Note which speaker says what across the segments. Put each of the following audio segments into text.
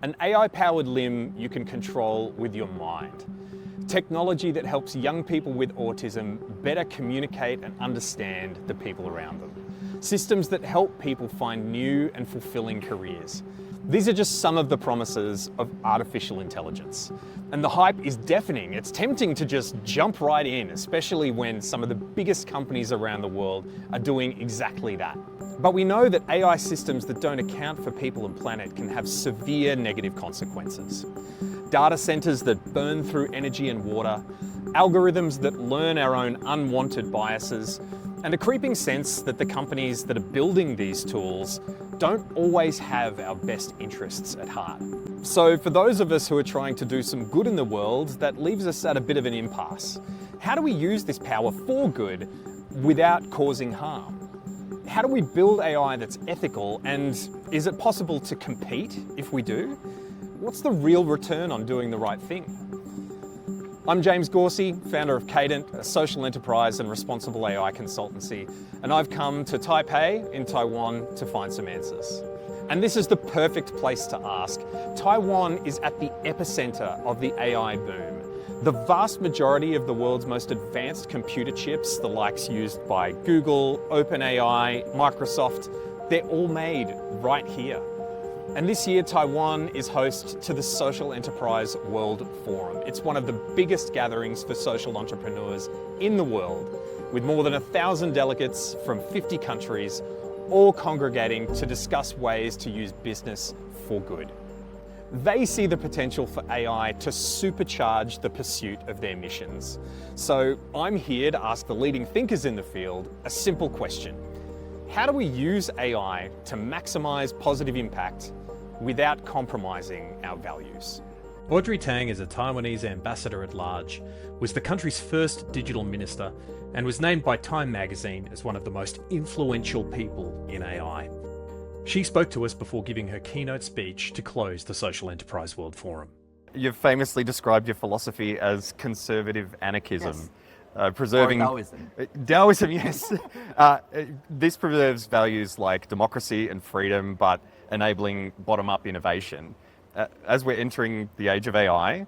Speaker 1: An AI-powered limb you can control with your mind. Technology that helps young people with autism better communicate and understand the people around them. Systems that help people find new and fulfilling careers. These are just some of the promises of artificial intelligence. And the hype is deafening. It's tempting to just jump right in, especially when some of the biggest companies around the world are doing exactly that. But we know that AI systems that don't account for people and planet can have severe negative consequences. Data centers that burn through energy and water, algorithms that learn our own unwanted biases, and a creeping sense that the companies that are building these tools don't always have our best interests at heart. So for those of us who are trying to do some good in the world, that leaves us at a bit of an impasse. How do we use this power for good without causing harm? How do we build AI that's ethical, and is it possible to compete if we do? What's the real return on doing the right thing? I'm James Gauci, founder of Cadent, a social enterprise and responsible AI consultancy, and I've come to Taipei in Taiwan to find some answers. And this is the perfect place to ask. Taiwan is at the epicenter of the AI boom. The vast majority of the world's most advanced computer chips, the likes used by Google, OpenAI, Microsoft, they're all made right here. And this year, Taiwan is host to the Social Enterprise World Forum. It's one of the biggest gatherings for social entrepreneurs in the world, with more than 1,000 delegates from 50 countries, all congregating to discuss ways to use business for good. They see the potential for AI to supercharge the pursuit of their missions. So I'm here to ask the leading thinkers in the field a simple question. How do we use AI to maximize positive impact without compromising our values?
Speaker 2: Audrey Tang is a Taiwanese ambassador at large, was the country's first digital minister, and was named by Time magazine as one of the most influential people in AI. She spoke to us before giving her keynote speech to close the Social Enterprise World Forum.
Speaker 1: You've famously described your philosophy as conservative anarchism.
Speaker 3: Yes.
Speaker 1: Preserving
Speaker 3: Or Taoism.
Speaker 1: Taoism, yes. This preserves values like democracy and freedom, but enabling bottom-up innovation. As we're entering the age of AI,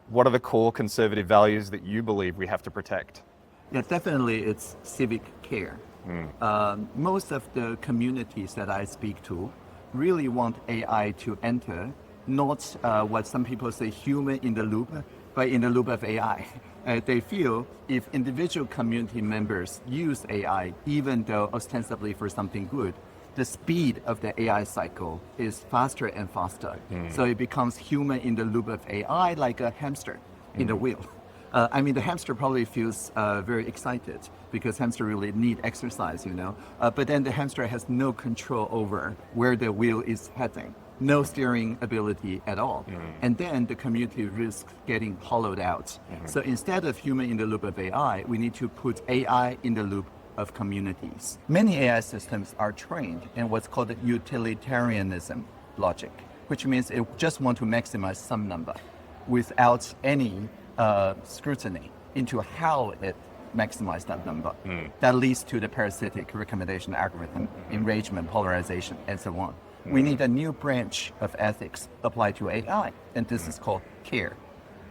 Speaker 1: what are the core conservative values that you believe we have to protect?
Speaker 3: Yeah, definitely it's civic care. Most of the communities that I speak to really want AI to enter, not what some people say human in the loop, but in the loop of AI. They feel if individual community members use AI, even though ostensibly for something good, the speed of the AI cycle is faster and faster. So it becomes human in the loop of AI, like a hamster in the wheel. I mean, the hamster probably feels very excited because hamster really need exercise, you know. But then the hamster has no control over where the wheel is heading. No steering ability at all. And then the community risks getting hollowed out. So instead of human in the loop of AI, we need to put AI in the loop of communities. Many AI systems are trained in what's called utilitarianism logic, which means it just want to maximize some number without any scrutiny into how it maximizes that number. That leads to the parasitic recommendation algorithm, enragement, polarization, and so on. We need a new branch of ethics applied to AI, and this is called care.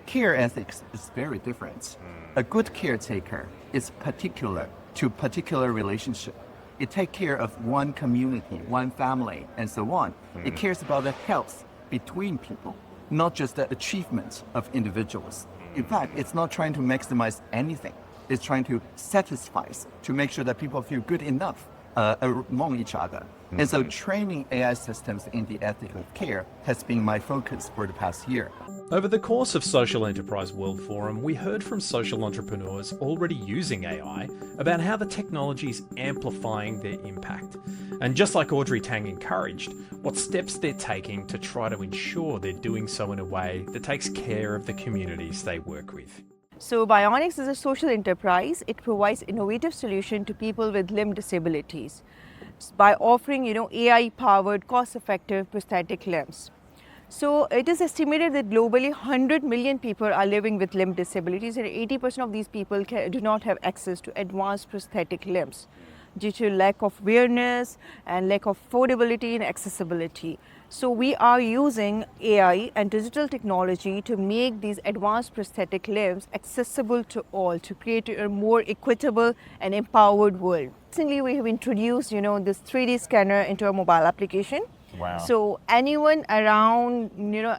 Speaker 3: Care ethics is very different. A good caretaker is particular to particular relationship. It takes care of one community, one family, and so on. It cares about the health between people, not just the achievements of individuals. In fact, it's not trying to maximize anything. It's trying to satisfy, to make sure that people feel good enough among each other. And so training AI systems in the ethic of care has been my focus for the past year.
Speaker 2: Over the course of Social Enterprise World Forum, we heard from social entrepreneurs already using AI about how the technology is amplifying their impact. And just like Audrey Tang encouraged, what steps they're taking to try to ensure they're doing so in a way that takes care of the communities they work with.
Speaker 4: So Bioniks is a social enterprise. It provides innovative solutions to people with limb disabilities by offering, AI-powered, cost-effective prosthetic limbs. So it is estimated that globally 100 million people are living with limb disabilities, and 80% of these people do not have access to advanced prosthetic limbs due to lack of awareness and lack of affordability and accessibility. So we are using AI and digital technology to make these advanced prosthetic limbs accessible to all, to create a more equitable and empowered world. Recently, we have introduced, this 3D scanner into a mobile application.
Speaker 1: Wow.
Speaker 4: So anyone around,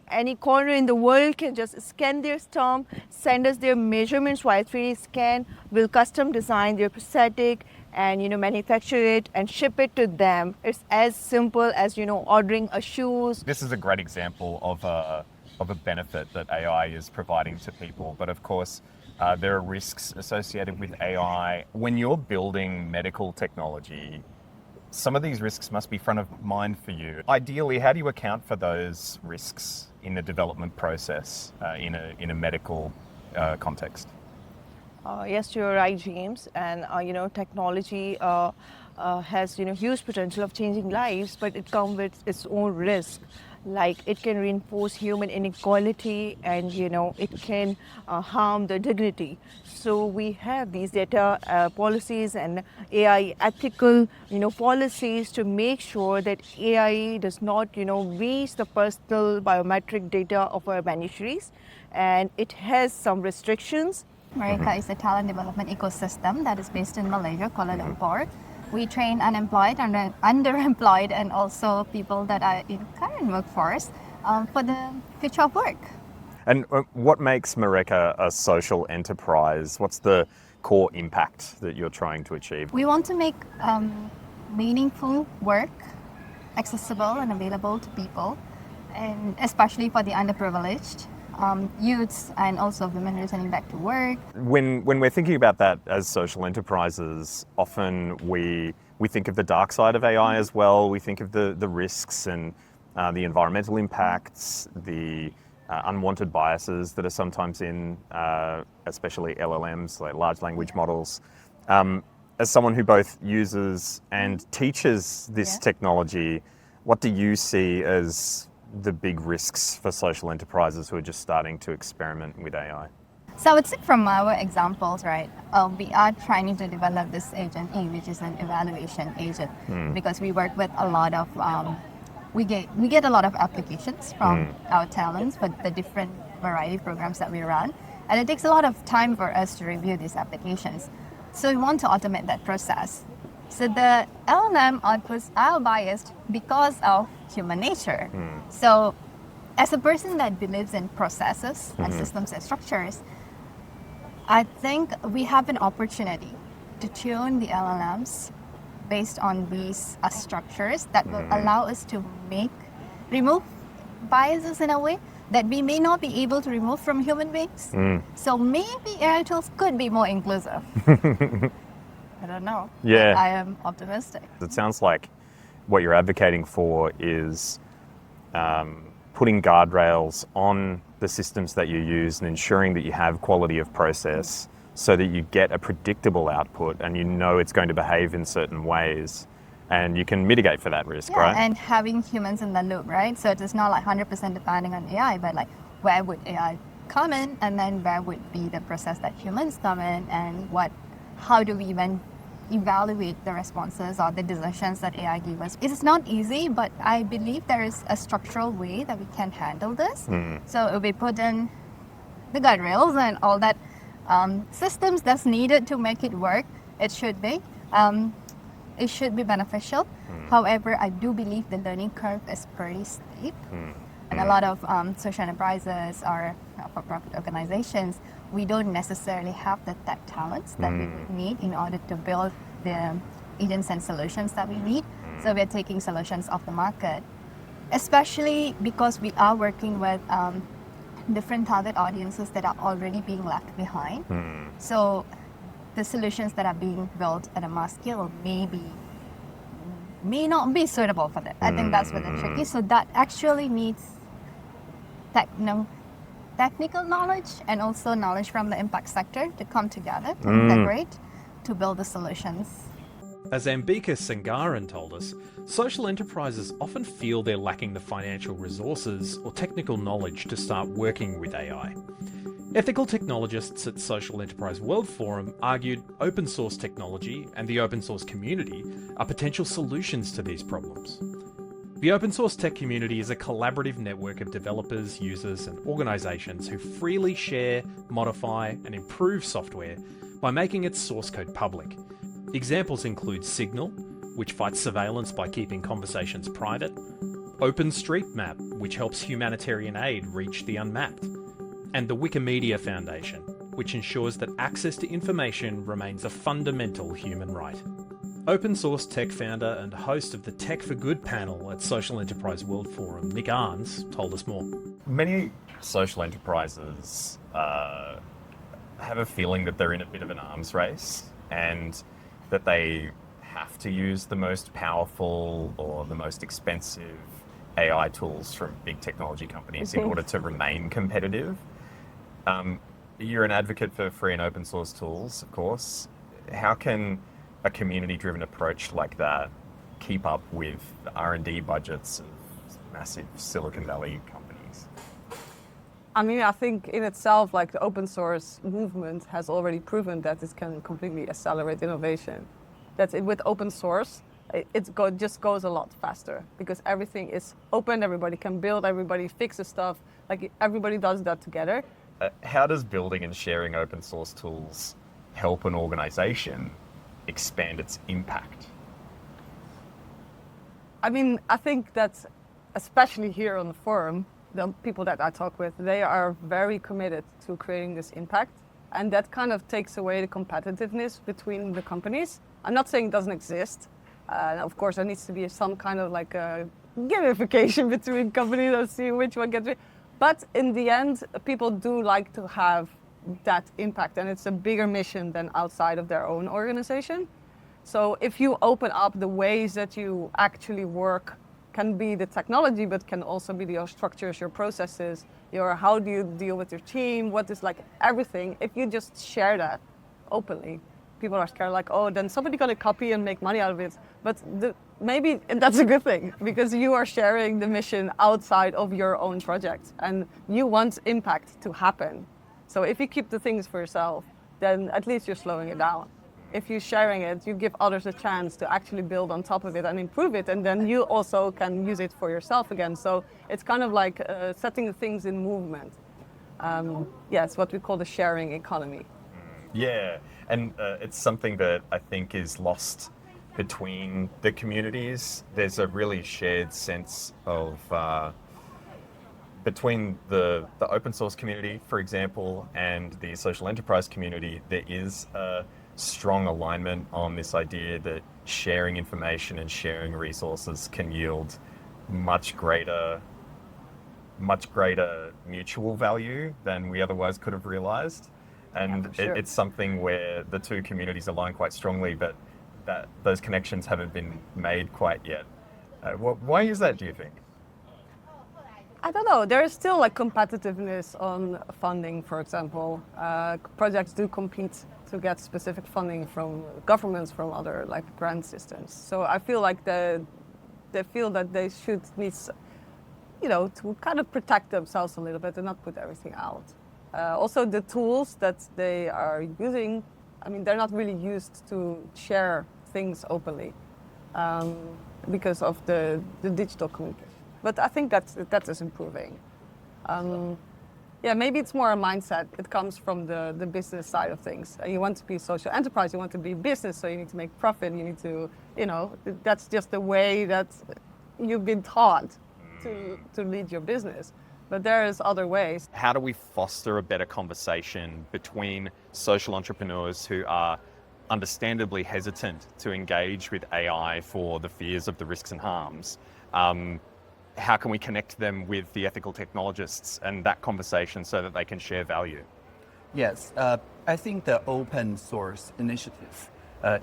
Speaker 4: any corner in the world can just scan their stump, send us their measurements via 3D scan, we'll custom design their prosthetic and, manufacture it and ship it to them. It's as simple as, ordering a shoes.
Speaker 1: This is a great example of a benefit that AI is providing to people. But of course, there are risks associated with AI. When you're building medical technology, some of these risks must be front of mind for you. Ideally, how do you account for those risks in the development process in a medical context?
Speaker 4: Yes, you're right, James. And technology has huge potential of changing lives, but it comes with its own risk. Like it can reinforce human inequality, and it can harm the dignity. So we have these data policies and AI ethical policies to make sure that AI does not reach the personal biometric data of our beneficiaries, and it has some restrictions.
Speaker 5: Mereka is a talent development ecosystem that is based in Malaysia, Kuala Lumpur. We train unemployed and underemployed and also people that are in current workforce for the future of work.
Speaker 1: And what makes Mereka a social enterprise? What's the core impact that you're trying to achieve?
Speaker 5: We want to make meaningful work accessible and available to people, and especially for the underprivileged. Youths and also women returning back to work.
Speaker 1: When we're thinking about that as social enterprises, often we think of the dark side of AI as well. We think of the risks and the environmental impacts, the unwanted biases that are sometimes in, especially LLMs, like large language models. As someone who both uses and teaches this technology, what do you see as the big risks for social enterprises who are just starting to experiment with AI?
Speaker 5: So I would say from our examples, right, we are trying to develop this agent E, which is an evaluation agent, because we work with a lot of, we get a lot of applications from our talents for the different variety programs that we run, and it takes a lot of time for us to review these applications. So we want to automate that process. So the LLM outputs are biased because of human nature. So as a person that believes in processes and systems and structures, I think we have an opportunity to tune the LLMs based on these structures that will allow us to remove biases in a way that we may not be able to remove from human beings. So maybe AI tools could be more inclusive. I don't know.
Speaker 1: Yeah.
Speaker 5: But I am optimistic.
Speaker 1: It sounds like what you're advocating for is putting guardrails on the systems that you use and ensuring that you have quality of process so that you get a predictable output and you know it's going to behave in certain ways and you can mitigate for that risk, right?
Speaker 5: And having humans in the loop, right? So it's not like 100% depending on AI, but like where would AI come in, and then where would be the process that humans come in, and how do we even evaluate the responses or the decisions that AI give us. It is not easy, but I believe there is a structural way that we can handle this. So if we put in the guardrails and all that systems that's needed to make it work, it should be beneficial. However, I do believe the learning curve is pretty steep. And a lot of social enterprises or for-profit organizations, we don't necessarily have the tech talents that we would need in order to build the agents and solutions that we need. So we're taking solutions off the market, especially because we are working with different target audiences that are already being left behind. So the solutions that are being built at a mass scale may not be suitable for them. I think that's what the trick is. So that actually needs technical knowledge and also knowledge from the impact sector to come together, to integrate, to build the solutions.
Speaker 2: As Ambika Sangaran told us, social enterprises often feel they're lacking the financial resources or technical knowledge to start working with AI. Ethical technologists at Social Enterprise World Forum argued open source technology and the open source community are potential solutions to these problems. The open source tech community is a collaborative network of developers, users, and organizations who freely share, modify, and improve software by making its source code public. Examples include Signal, which fights surveillance by keeping conversations private, OpenStreetMap, which helps humanitarian aid reach the unmapped, and the Wikimedia Foundation, which ensures that access to information remains a fundamental human right. Open source tech founder and host of the Tech for Good panel at Social Enterprise World Forum, Nick Arns, told us more.
Speaker 6: Many social enterprises have a feeling that they're in a bit of an arms race and that they have to use the most powerful or the most expensive AI tools from big technology companies in order to remain competitive. You're an advocate for free and open source tools, of course. How can a community-driven approach like that keep up with the R&D budgets of massive Silicon Valley companies?
Speaker 7: I mean, I think in itself, like the open source movement has already proven that it can completely accelerate innovation. That's it with open source. Just goes a lot faster because everything is open. Everybody can build. Everybody fixes stuff. Like everybody does that together.
Speaker 6: How does building and sharing open source tools help an organization expand its impact?
Speaker 7: I mean, I think that especially here on the forum, the people that I talk with, they are very committed to creating this impact. And that kind of takes away the competitiveness between the companies. I'm not saying it doesn't exist. Of course, there needs to be some kind of like a gamification between companies and see which one gets it. But in the end, people do like to have that impact, and it's a bigger mission than outside of their own organization. So if you open up the ways that you actually work, can be the technology, but can also be your structures, your processes, your how do you deal with your team, what is like everything. If you just share that openly, people are scared like, oh, then somebody gonna copy and make money out of it. But maybe that's a good thing because you are sharing the mission outside of your own project and you want impact to happen. So if you keep the things for yourself, then at least you're slowing it down. If you're sharing it, you give others a chance to actually build on top of it and improve it, and then you also can use it for yourself again. So it's kind of like setting things in movement. Yes, what we call the sharing economy.
Speaker 6: Yeah, and it's something that I think is lost between the communities. There's a really shared sense of between the open source community, for example, and the social enterprise community. There is a strong alignment on this idea that sharing information and sharing resources can yield much greater mutual value than we otherwise could have realized. And
Speaker 7: sure.
Speaker 6: It's something where the two communities align quite strongly, but that those connections haven't been made quite yet. Why is that, do you think?
Speaker 7: I don't know. There is still like competitiveness on funding, for example. Projects do compete to get specific funding from governments, from other like grant systems. So I feel like they feel that they should need, to kind of protect themselves a little bit and not put everything out. Also, the tools that they are using, I mean, they're not really used to share things openly because of the digital communication. But I think that is improving. Maybe it's more a mindset. It comes from the business side of things. You want to be a social enterprise, you want to be business, so you need to make profit, you need to, that's just the way that you've been taught to lead your business. But there is other ways.
Speaker 1: How do we foster a better conversation between social entrepreneurs who are understandably hesitant to engage with AI for the fears of the risks and harms? How can we connect them with the ethical technologists and that conversation so that they can share value?
Speaker 3: Yes, I think the open source initiative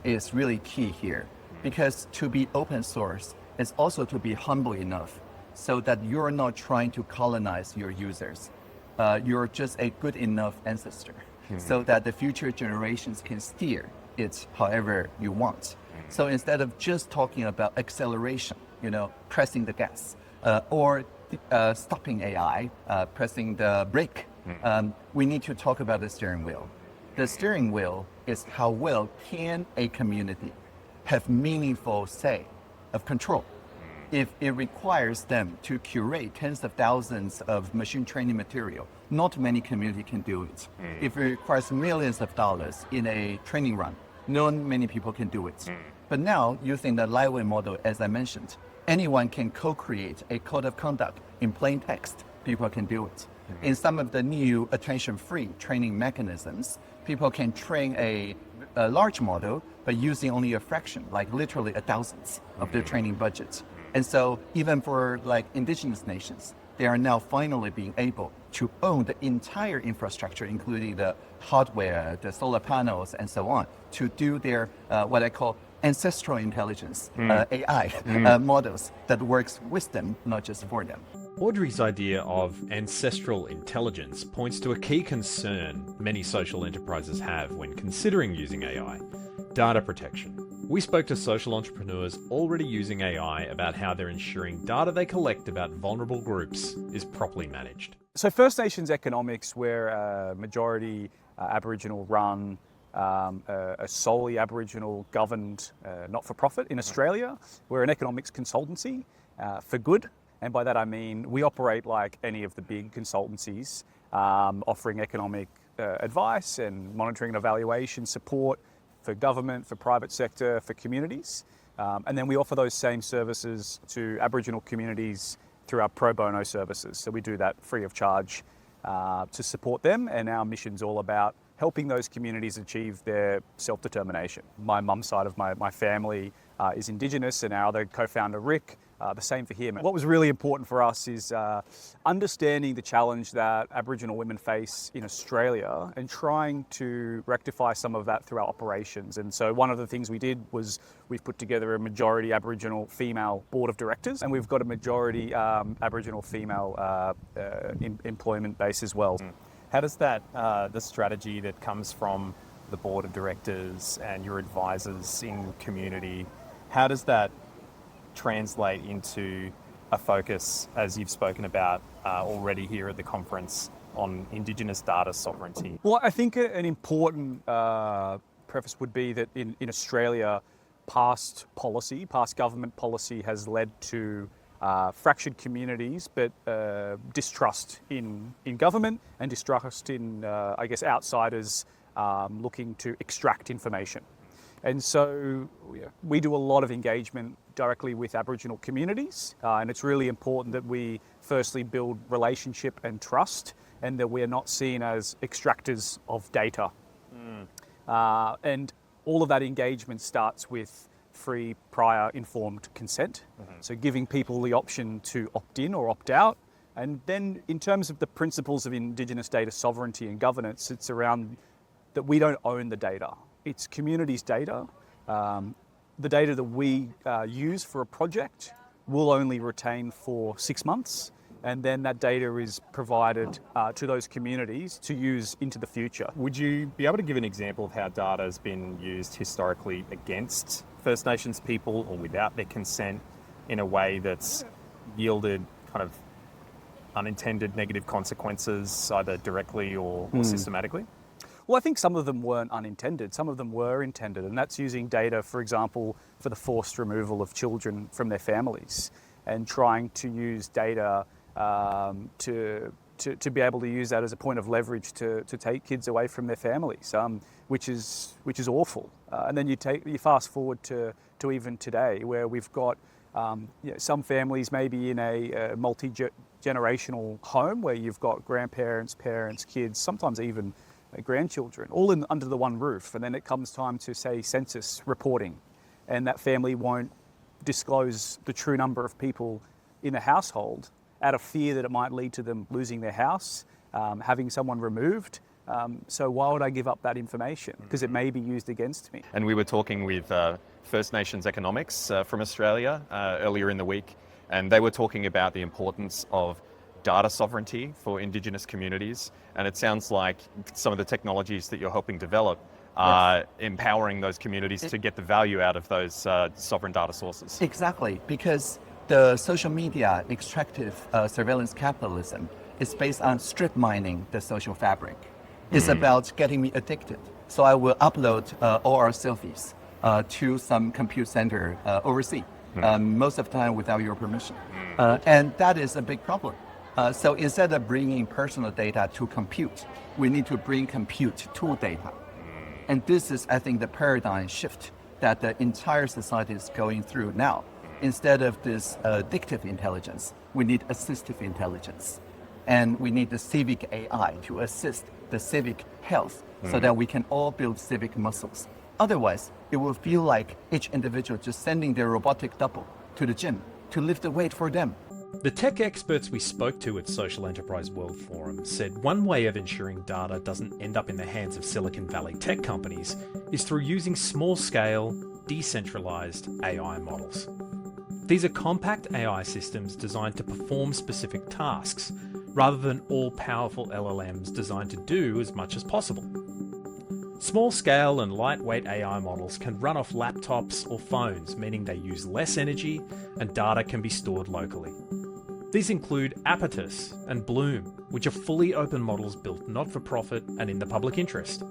Speaker 3: is really key here, because to be open source is also to be humble enough so that you're not trying to colonize your users. You're just a good enough ancestor so that the future generations can steer it however you want. So instead of just talking about acceleration, pressing the gas, or stopping AI, pressing the brake, we need to talk about the steering wheel. The steering wheel is how well can a community have meaningful say of control. if it requires them to curate tens of thousands of machine training material, not many community can do it. If it requires millions of dollars in a training run, not many people can do it. But now, using the lightweight model, as I mentioned, anyone can co-create a code of conduct in plain text. People can do it. In some of the new attention-free training mechanisms, people can train a large model, but using only a fraction, like literally a thousandth of their training budget. And so even for like indigenous nations, they are now finally being able to own the entire infrastructure, including the hardware, the solar panels, and so on, to do their what I call ancestral intelligence, AI models that works with them, not just for them.
Speaker 2: Audrey's idea of ancestral intelligence points to a key concern many social enterprises have when considering using AI: data protection. We spoke to social entrepreneurs already using AI about how they're ensuring data they collect about vulnerable groups is properly managed.
Speaker 8: So First Nations economics, we're a majority Aboriginal run, a solely Aboriginal governed not-for-profit in Australia. We're an economics consultancy for good. And by that I mean we operate like any of the big consultancies, offering economic advice and monitoring and evaluation support for government, for private sector, for communities. And then we offer those same services to Aboriginal communities through our pro bono services. So we do that free of charge to support them. And our mission's all about helping those communities achieve their self-determination. My mum's side of my family is Indigenous, and our other co-founder, Rick, the same for him. What was really important for us is understanding the challenge that Aboriginal women face in Australia and trying to rectify some of that through our operations. And so one of the things we did was we've put together a majority Aboriginal female board of directors, and we've got a majority Aboriginal female employment base as well.
Speaker 1: How does that, the strategy that comes from the board of directors and your advisors in community, how does that translate into a focus, as you've spoken about already here at the conference, on Indigenous data sovereignty?
Speaker 8: Well, I think an important preface would be that in Australia, past government policy has led to fractured communities, but distrust in government and distrust in, I guess, outsiders looking to extract information. And so we do a lot of engagement directly with Aboriginal communities, and it's really important that we firstly build relationship and trust, and that we're not seen as extractors of data. And all of that engagement starts with free, prior, informed consent. So giving people the option to opt in or opt out. And then in terms of the principles of Indigenous data sovereignty and governance, it's around that we don't own the data. It's communities' data. The data that we use for a project will only retain for 6 months, and then that data is provided to those communities to use into the future.
Speaker 1: Would you be able to give an example of how data has been used historically against First Nations people or without their consent in a way that's yielded kind of unintended negative consequences, either directly or systematically?
Speaker 8: Well, I think some of them weren't unintended, some of them were intended, and that's using data, for example, for the forced removal of children from their families, and trying to use data to be able to use that as a point of leverage to take kids away from their families, which is awful. And then you fast forward to even today, where we've got some families maybe in a multi-generational home where you've got grandparents, parents, kids, sometimes even grandchildren, all under the one roof. And then it comes time to, say, census reporting, and that family won't disclose the true number of people in the household out of fear that it might lead to them losing their house, having someone removed. So why would I give up that information? Because it may be used against me.
Speaker 6: And we were talking with First Nations Economics from Australia earlier in the week, and they were talking about the importance of data sovereignty for Indigenous communities. And it sounds like some of the technologies that you're helping develop are empowering those communities to get the value out of those sovereign data sources.
Speaker 3: Exactly, because the social media extractive surveillance capitalism is based on strip mining the social fabric. It's about getting me addicted. So I will upload all our selfies to some compute center overseas. most of the time without your permission. And that is a big problem. So instead of bringing personal data to compute, we need to bring compute to data. And this is, I think, the paradigm shift that the entire society is going through now. Instead of this addictive intelligence, we need assistive intelligence. And we need the civic AI to assist the civic health so that we can all build civic muscles. Otherwise, it will feel like each individual just sending their robotic double to the gym to lift the weight for them.
Speaker 2: The tech experts we spoke to at Social Enterprise World Forum said one way of ensuring data doesn't end up in the hands of Silicon Valley tech companies is through using small-scale, decentralized AI models. These are compact AI systems designed to perform specific tasks, rather than all-powerful LLMs designed to do as much as possible. Small-scale and lightweight AI models can run off laptops or phones, meaning they use less energy and data can be stored locally. These include Apatus and Bloom, which are fully open models built not for profit and in the public interest,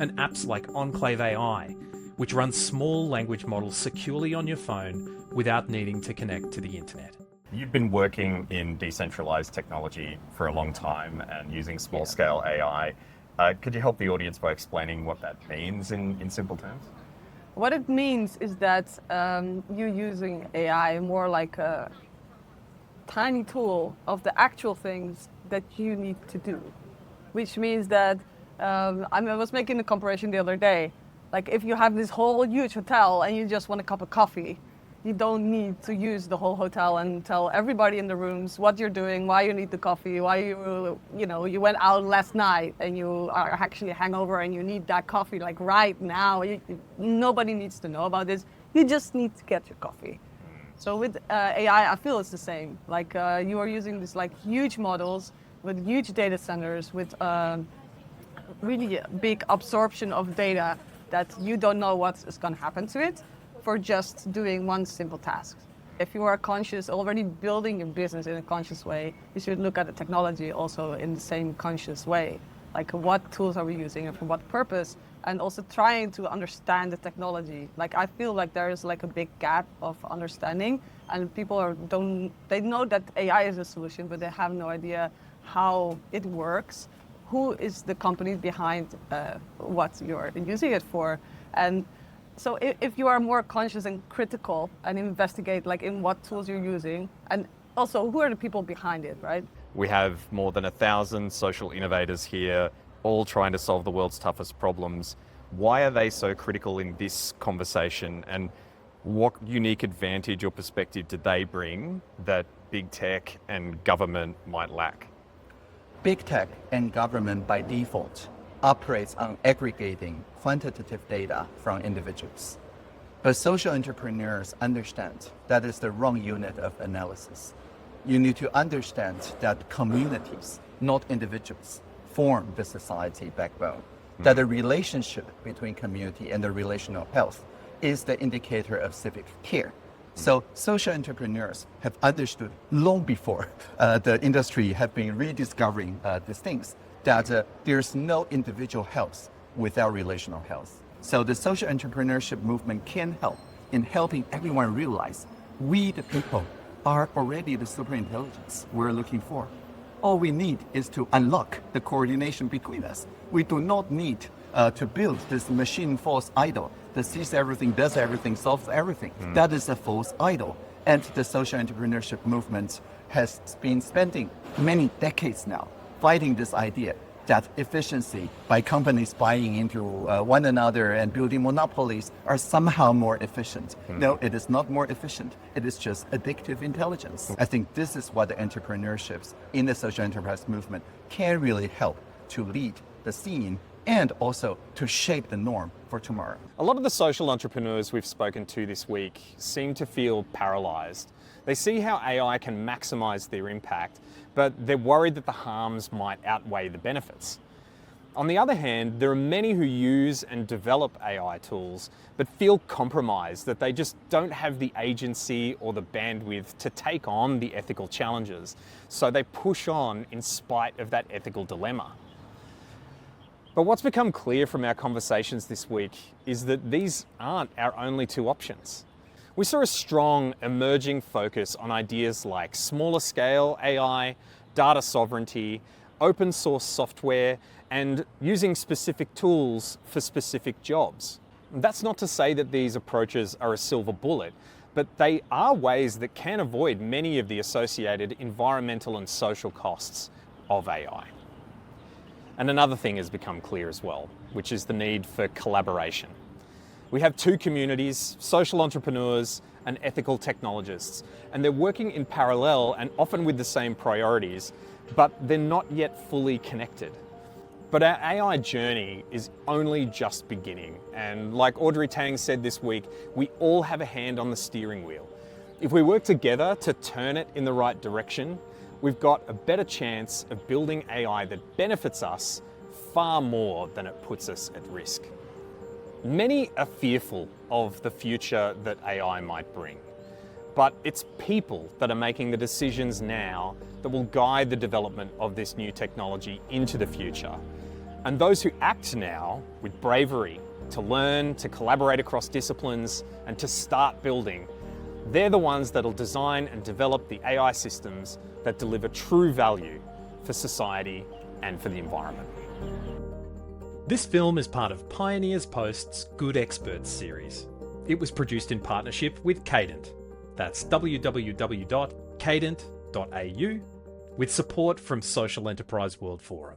Speaker 2: and apps like Enclave AI, which runs small language models securely on your phone without needing to connect to the internet.
Speaker 6: You've been working in decentralized technology for a long time and using small-scale AI. Could you help the audience by explaining what that means in simple terms?
Speaker 7: What it means is that you're using AI more like a tiny tool of the actual things that you need to do, which means that I was making a comparison the other day. Like if you have this whole huge hotel and you just want a cup of coffee, you don't need to use the whole hotel and tell everybody in the rooms what you're doing, why you need the coffee, why you went out last night and you are actually hangover and you need that coffee like right now. Nobody needs to know about this. You just need to get your coffee. So with AI, I feel it's the same. Like you are using this like huge models with huge data centers with really big absorption of data that you don't know what is going to happen to it for just doing one simple task. If you are conscious, already building your business in a conscious way, you should look at the technology also in the same conscious way. Like what tools are we using and for what purpose? And also trying to understand the technology. Like I feel like there is like a big gap of understanding and people they know that AI is a solution, but they have no idea how it works. Who is the company behind what you're using it for? And so if you are more conscious and critical and investigate like in what tools you're using and also who are the people behind it, right?
Speaker 1: We have more than 1,000 social innovators here, all trying to solve the world's toughest problems. Why are they so critical in this conversation and what unique advantage or perspective do they bring that big tech and government might lack?
Speaker 3: Big tech and government by default operates on aggregating quantitative data from individuals. But social entrepreneurs understand that is the wrong unit of analysis. You need to understand that communities, not individuals, form the society backbone. That the relationship between community and the relational health is the indicator of civic care. So social entrepreneurs have understood long before the industry have been rediscovering these things, that there's no individual health without relational health. So the social entrepreneurship movement can help in helping everyone realize we, the people, are already the super intelligence we're looking for. All we need is to unlock the coordination between us. We do not need to build this machine false idol that sees everything, does everything, solves everything. That is a false idol. And the social entrepreneurship movement has been spending many decades now fighting this idea that efficiency by companies buying into one another and building monopolies are somehow more efficient. No, it is not more efficient. It is just addictive intelligence. I think this is what the entrepreneurships in the social enterprise movement can really help to lead the scene and also to shape the norm for tomorrow.
Speaker 1: A lot of the social entrepreneurs we've spoken to this week seem to feel paralyzed. They see how AI can maximize their impact, but they're worried that the harms might outweigh the benefits. On the other hand, there are many who use and develop AI tools, but feel compromised that they just don't have the agency or the bandwidth to take on the ethical challenges. So they push on in spite of that ethical dilemma. But what's become clear from our conversations this week is that these aren't our only two options. We saw a strong emerging focus on ideas like smaller scale AI, data sovereignty, open source software, and using specific tools for specific jobs. That's not to say that these approaches are a silver bullet, but they are ways that can avoid many of the associated environmental and social costs of AI. And another thing has become clear as well, which is the need for collaboration. We have two communities, social entrepreneurs and ethical technologists, and they're working in parallel and often with the same priorities, but they're not yet fully connected. But our AI journey is only just beginning, and like Audrey Tang said this week, we all have a hand on the steering wheel. If we work together to turn it in the right direction, we've got a better chance of building AI that benefits us far more than it puts us at risk. Many are fearful of the future that AI might bring, but it's people that are making the decisions now that will guide the development of this new technology into the future. And those who act now with bravery to learn, to collaborate across disciplines, and to start building, they're the ones that'll design and develop the AI systems that deliver true value for society and for the environment.
Speaker 2: This film is part of Pioneers Post's Good Experts series. It was produced in partnership with Cadent. That's www.cadent.au, with support from Social Enterprise World Forum.